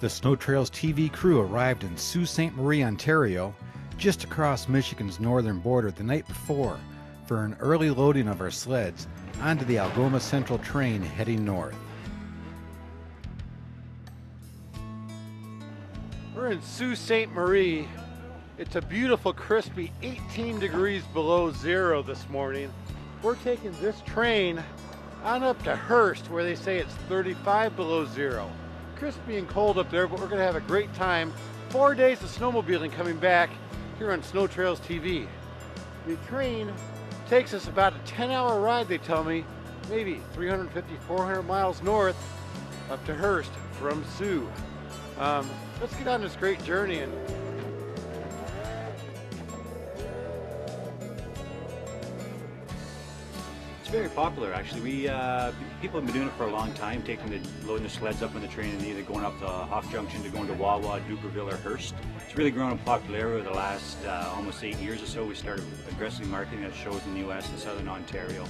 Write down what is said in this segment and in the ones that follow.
The SnowTrails TV crew arrived in Sault Ste. Marie, Ontario, just across Michigan's northern border the night before for an early loading of our sleds onto the Algoma Central train heading north. We're in Sault Ste. Marie. It's a beautiful, crispy 18 degrees below zero this morning. We're taking this train on up to Hearst, where they say it's 35 below zero. Crispy and cold up there, but we're gonna have a great time. 4 days of snowmobiling coming back here on SnowTrails TV. The train takes us about a 10-hour ride, they tell me, maybe 350, 400 miles north up to Hearst from Sault. Let's get on this great journey. And it's very popular, actually. People have been doing it for a long time, loading the sleds up on the train and either going up to Off Junction to going to Wawa, Dubreuilville, or Hearst. It's really grown in popularity over the last almost 8 years or so. We started aggressively marketing at shows in the US and Southern Ontario.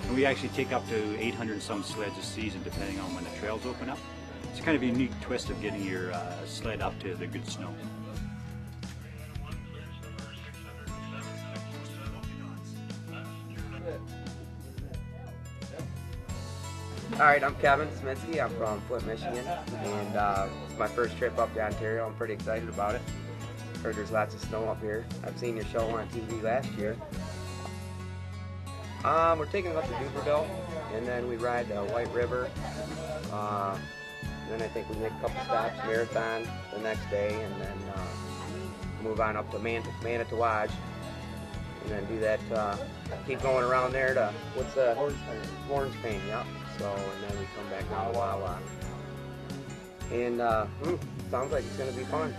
And we actually take up to 800 and some sleds a season, depending on when the trails open up. It's kind of a unique twist of getting your sled up to the good snow. Alright, I'm Kevin Smitsky. I'm from Flint, Michigan, and it's my first trip up to Ontario. I'm pretty excited about it. Heard there's lots of snow up here. I've seen your show on TV last year. We're taking it up to Dubreuilville, and then we ride the White River. Then I think we make a couple stops, Marathon the next day, and then move on up to Manitowaj, and then do that, keep going around there to, what's the, Orange Pain, yep. So, and then we come back down to Wawa. And sounds like it's going to be fun.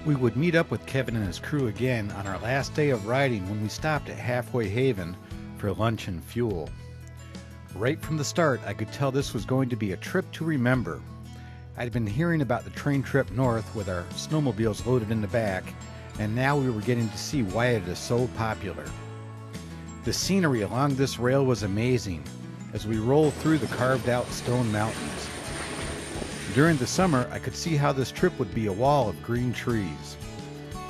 We would meet up with Kevin and his crew again on our last day of riding when we stopped at Halfway Haven for lunch and fuel. Right from the start, I could tell this was going to be a trip to remember. I'd been hearing about the train trip north with our snowmobiles loaded in the back, and now we were getting to see why it is so popular. The scenery along this rail was amazing as we rolled through the carved-out stone mountains. During the summer, I could see how this trip would be a wall of green trees.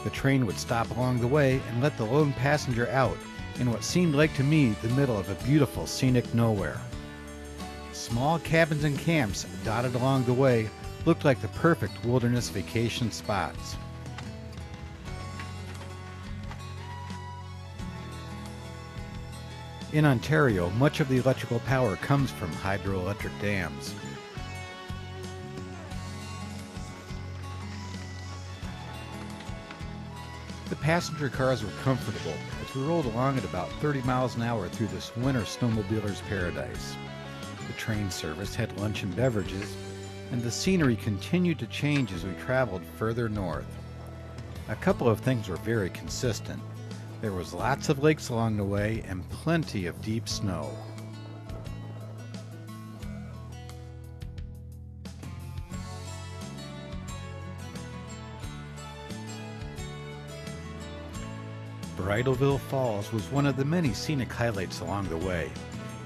The train would stop along the way and let the lone passenger out in what seemed like to me the middle of a beautiful scenic nowhere. Small cabins and camps dotted along the way looked like the perfect wilderness vacation spots. In Ontario, much of the electrical power comes from hydroelectric dams. The passenger cars were comfortable as we rolled along at about 30 miles an hour through this winter snowmobiler's paradise. The train service had lunch and beverages, and the scenery continued to change as we traveled further north. A couple of things were very consistent. There was lots of lakes along the way and plenty of deep snow. Bridalveil Falls was one of the many scenic highlights along the way,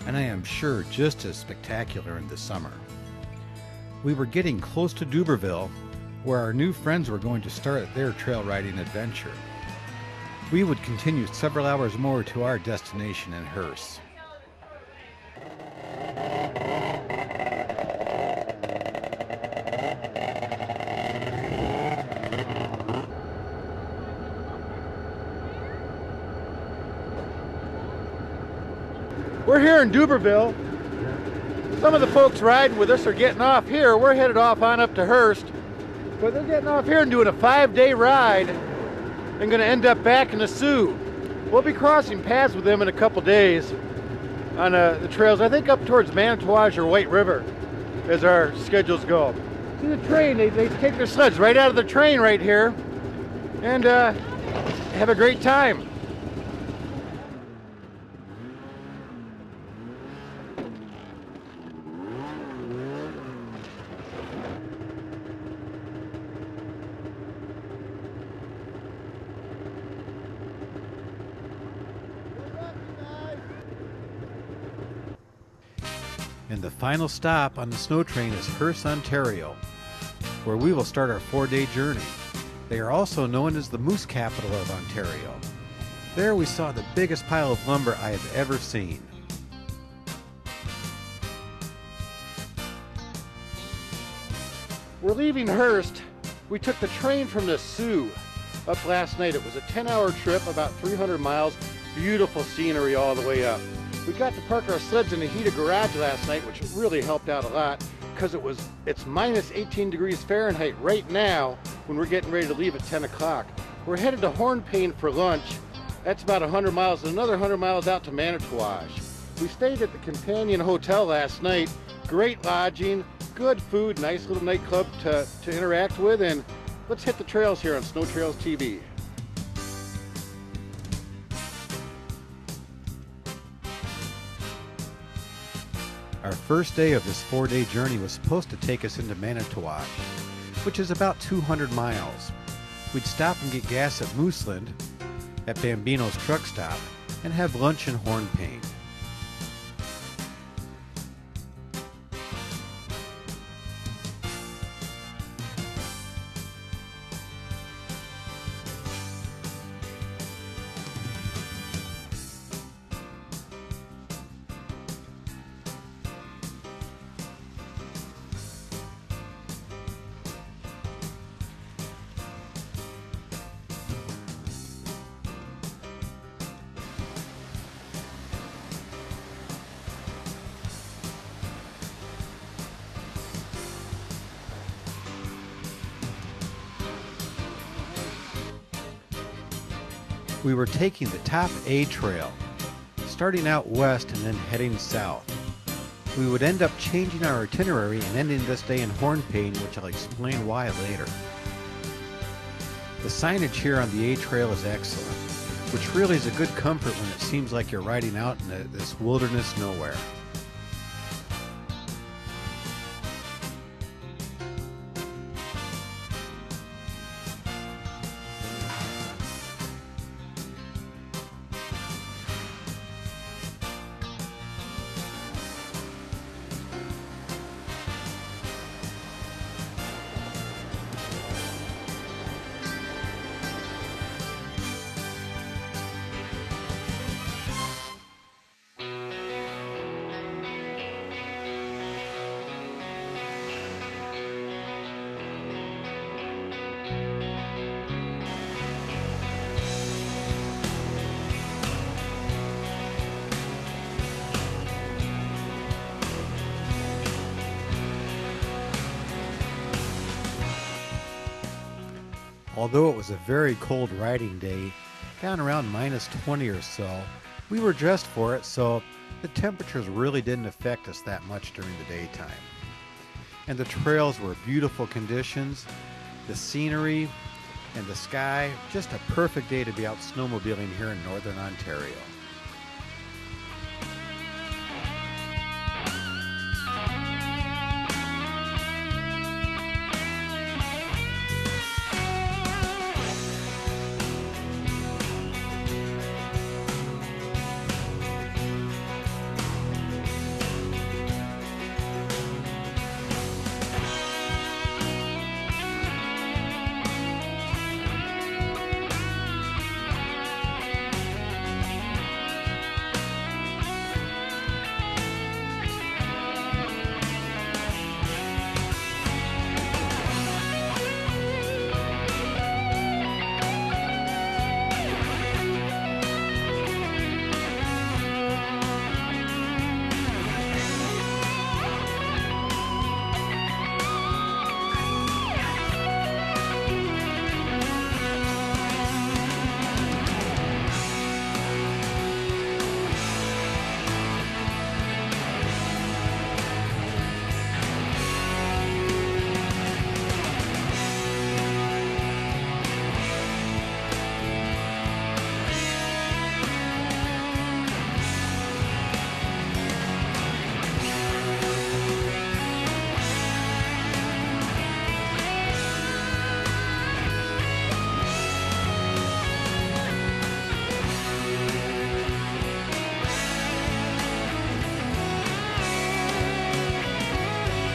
and I am sure just as spectacular in the summer. We were getting close to Dubreuilville, where our new friends were going to start their trail riding adventure. We would continue several hours more to our destination in Hearst. we're here in Dubreuilville. Some of the folks riding with us are getting off here. We're headed off on up to Hearst, but they're getting off here and doing a 5-day ride and going to end up back in the Sault. We'll be crossing paths with them in a couple days on the trails, I think up towards Manitowaj or White River as our schedules go. See the train, they take their sleds right out of the train right here and have a great time. And the final stop on the snow train is Hearst, Ontario, where we will start our 4-day journey. They are also known as the moose capital of Ontario. There we saw the biggest pile of lumber I have ever seen. We're leaving Hearst. We took the train from the Sioux up last night. It was a 10-hour trip, about 300 miles. Beautiful scenery all the way up. We got to park our sleds in a heated garage last night, which really helped out a lot because it's minus 18 degrees Fahrenheit right now when we're getting ready to leave at 10 o'clock. We're headed to Hornpain for lunch. That's about 100 miles and another 100 miles out to Manitouwadge. We stayed at the Companion Hotel last night. Great lodging, good food, nice little nightclub to interact with, and let's hit the trails here on SnowTrails TV. Our first day of this 4-day journey was supposed to take us into Manitouwadge, which is about 200 miles. We'd stop and get gas at Mooseland, at Bambino's truck stop, and have lunch in Hornpain. We were taking the top A trail, starting out west and then heading south. We would end up changing our itinerary and ending this day in Hornpain, which I'll explain why later. The signage here on the A trail is excellent, which really is a good comfort when it seems like you're riding out in this wilderness nowhere. Although it was a very cold riding day, down around minus 20 or so, we were dressed for it, so the temperatures really didn't affect us that much during the daytime. And the trails were beautiful conditions, the scenery and the sky, just a perfect day to be out snowmobiling here in northern Ontario.